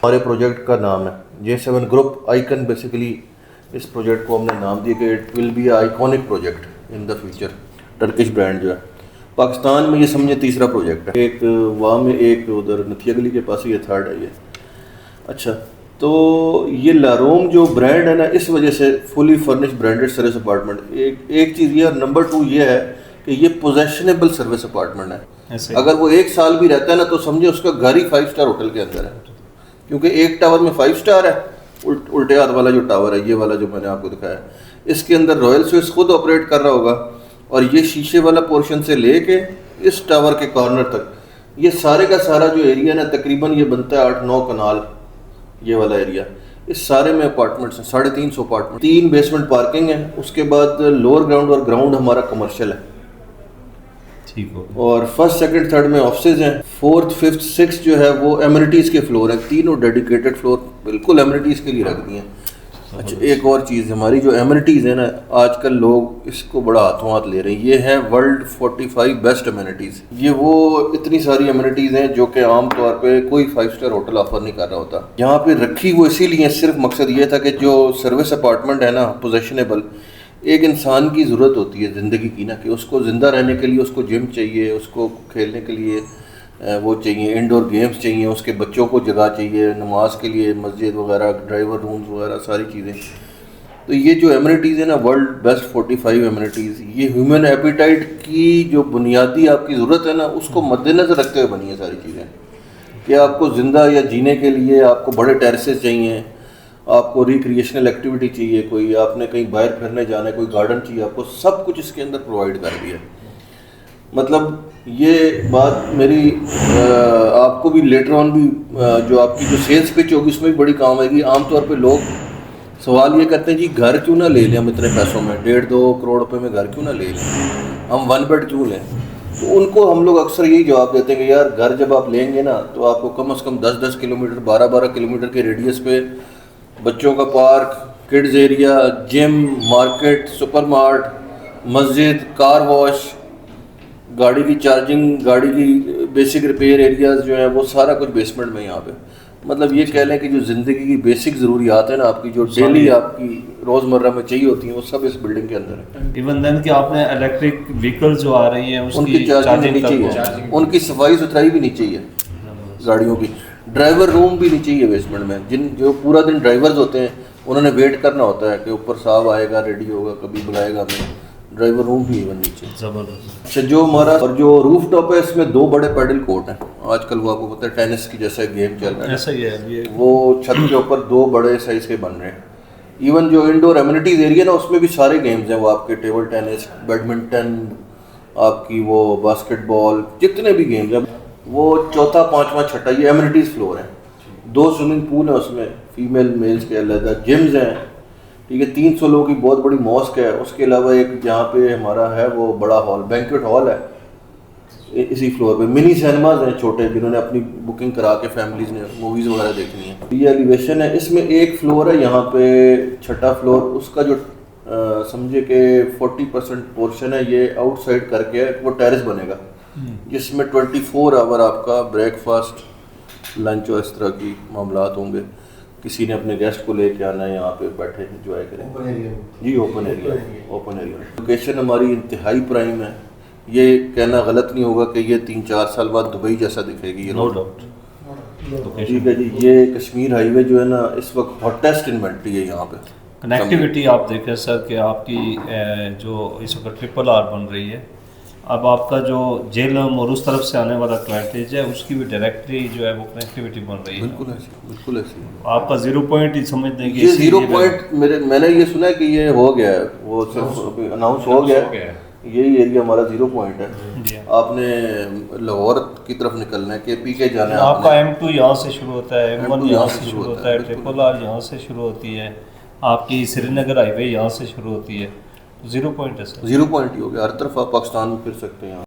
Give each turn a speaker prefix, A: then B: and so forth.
A: हमारे प्रोजेक्ट का नाम है J7 ग्रुप आइकन। बेसिकली इस प्रोजेक्ट को हमने नाम दिया कि it will be iconic project in the future. Turkish brand जो है पाकिस्तान में, ये समझे तीसरा प्रोजेक्ट है। एक वहाँ में, एक उधर नथिया गली के पास, ये थर्ड है ये। अच्छा, तो ये लारोम जो ब्रांड है ना, इस वजह से fully furnished branded service apartment एक चीज़ ये, और नंबर 2 ये है कि ये पोजेशनेबल सर्विस अपार्टमेंट है। अगर वो 1 साल भी रहता है ना, तो समझे उसका घर ही 5 स्टार होटल के अंदर है, क्योंकि एक टावर में 5 स्टार है। उल्टे हाथ वाला जो टावर है, ये वाला जो मैंने आपको दिखाया, इसके अंदर रॉयल स्विस खुद ऑपरेट कर रहा होगा, और ये शीशे वाला पोर्शन से लेके इस टावर के कॉर्नर तक, ये सारे का सारा जो एरिया ना, तकरीबन ये बनता है 8-9 कनाल, ये वाला एरिया। इस सारे में अपार्टमेंट्स हैं, 350 अपार्टमेंट, 3 बेसमेंट पार्किंग है। उसके बाद लोअर ग्राउंड और ग्राउंड हमारा कमर्शियल है, ठीक हो। और फर्स्ट सेकंड थर्ड में ऑफिसेज हैं। फोर्थ फिफ्थ सिक्स जो है वो एमिनिटीज़ के फ्लोर हैं, तीनों डेडिकेटेड फ्लोर बिल्कुल एमिनिटीज़ के लिए रख दिए हैं। अच्छा, एक और चीज़, हमारी जो एमिनिटीज़ है ना, आजकल लोग इसको बड़ा हाथों हाथ ले रहे हैं। ये है वर्ल्ड 45 बेस्ट एमिनिटीज़। ये वो इतनी सारी एमिनिटीज़ हैं जो कि आम तौर पे कोई 5 स्टार होटल ऑफर नहीं कर रहा होता। यहाँ पे रखी वो इसीलिए, सिर्फ मकसद ये था कि जो सर्विस अपार्टमेंट है ना, पोजेशनेबल, एक इंसान की ज़रूरत होती है ज़िंदगी की ना, कि उसको ज़िंदा रहने के लिए उसको जिम चाहिए, उसको खेलने के लिए वो चाहिए, इंडोर गेम्स चाहिए, उसके बच्चों को जगह चाहिए, नमाज के लिए मस्जिद वगैरह, ड्राइवर रूम्स वगैरह सारी चीज़ें। तो ये जो एमिनिटीज़ है ना, वर्ल्ड बेस्ट 45 एमिनिटीज़, ये ह्यूमन एपिटाइट की जो बुनियादी आपकी ज़रूरत है ना, उसको मद्देनज़र रखते हुए बनी है सारी चीज़ें। कि आपको ज़िंदा या जीने के लिए आपको बड़े टेरेसेस चाहिए, आपको रिक्रिएशनल एक्टिविटी चाहिए, कोई आपने कहीं बाहर फिरने जाना है, कोई गार्डन चाहिए, आपको सब कुछ इसके अंदर प्रोवाइड कर दिया। मतलब ये बात मेरी आपको भी लेटर ऑन भी जो आपकी जो सेल्स पिच होगी उसमें भी बड़ी काम आएगी। आमतौर पे लोग सवाल ये करते हैं, जी घर क्यों ना ले लें हम इतने पैसों में, 1.5-2 करोड़ रुपए में घर क्यों ना ले लें, हम 1 बेड क्यों लें। तो उनको हम लोग अक्सर यही जवाब देते हैं कि यार घर जब आप लेंगे ना, तो आपको कम से कम 10-10 किलोमीटर, 12-12 किलोमीटर के रेडियस पे बच्चों का park, kids area, gym, market, supermart, मस्जिद, कार वॉश, गाड़ी की चार्जिंग, गाड़ी की बेसिक रिपेयर एरियाज जो है वो सारा कुछ बेसमेंट में यहाँ पे। मतलब ये कह लें कि जो ज़िंदगी की बेसिक ज़रूरियात है ना आपकी, जो डेली आपकी रोज़मर्रा में चाहिए होती हैं, वो सब इस बिल्डिंग के अंदर है।
B: इवन देन कि आपने इलेक्ट्रिक व्हीकल जो आ रही हैं
A: उनकी चार्जिंग नहीं चाहिए, उनकी सफाई सुथराई भी नहीं चाहिए, गाड़ियों की। ड्राइवर रूम भी नहीं चाहिए बेसमेंट में। जो पूरा दिन ड्राइवर्स होते हैं, उन्होंने वेट करना होता है कि ऊपर साहब आएगा, रेडी होगा, कभी बुलाएगा हमें। ड्राइवर रूम भी इवन नीचे जबरदस्त। अच्छा, जो हमारा और जो रूफ टॉप है, इसमें 2 बड़े पैडल कोर्ट हैं। आजकल वो आपको पता है टेनिस की जैसा गेम चल रहा है,
B: ऐसा ही है।
A: वो छत के ऊपर 2 बड़े साइज के बन रहे हैं। इवन जो इंडोर एमिनिटीज एरिया ना, उसमें भी सारे गेम्स हैं। वो आपके टेबल टेनिस, बैडमिंटन, आपकी वो बास्केटबॉल, जितने भी गेम्स हैं, वो 4था 5वां 6ठा ये एमिनिटीज फ्लोर है। 2 स्विमिंग पूल है उसमें, फीमेल मेल्स के अलग, जिम्स हैं, ठीक है। 300 लोगों की बहुत बड़ी मॉस्क है। उसके अलावा एक जहाँ पे हमारा है वो बड़ा हॉल, बैंक्वेट हॉल है इसी फ्लोर पे। मिनी सिनेमाज हैं छोटे, जिन्होंने अपनी बुकिंग करा के फैमिलीज ने मूवीज़ वगैरह देखनी है। ये एलिवेशन है, इसमें एक फ्लोर है यहाँ पे, 6ठा फ्लोर। उसका जो समझे कि 40% पोर्शन है, ये आउटसाइड करके वो टेरेस बनेगा, जिसमें 24 आवर आपका ब्रेकफास्ट, लंच और इस तरह की मामलात होंगे। किसी ने अपने गेस्ट को लेके आना है, यहाँ पे बैठे एंजॉय करें। ओपन एरिया जी, ओपन एरिया। लोकेशन हमारी इंतहाई प्राइम है। ये कहना गलत नहीं होगा कि ये 3-4 साल बाद दुबई जैसा दिखेगी, ये नो डाउट। ठीक है जी। ये कश्मीर हाईवे जो है ना, इस वक्त हॉटेस्ट इन्वेंट्री है यहाँ पे।
B: कनेक्टिविटी आप देखें सर कि आपकी जो इस वक्त ट्रिपल आर बन रही है, अब आपका जो जेलम और उस तरफ से आने वाला क्लाइंटेज है, उसकी भी डायरेक्टली जो है वो कनेक्टिविटी बन रही है।
A: बिल्कुल ऐसी
B: आपका 0 पॉइंट ही समझ दें कि
A: ये 0 पॉइंट मैंने ये सुना है कि ये हो गया है, वो सिर्फ अनाउंस हो गया है। यही एरिया हमारा 0 पॉइंट है। आपने लाहौर की तरफ निकलना है, KP के जाना है,
B: आपका M2 यहाँ से शुरू होता है, M1 यहाँ से शुरू होता है, ट्रिपल आर यहाँ से शुरू होती है, आपकी श्रीनगर हाईवे यहाँ से शुरू होती है। 0 पॉइंट है सर,
A: 0 पॉइंट ही हो गया। हर तरफ आप पाकिस्तान में फिर सकते हैं।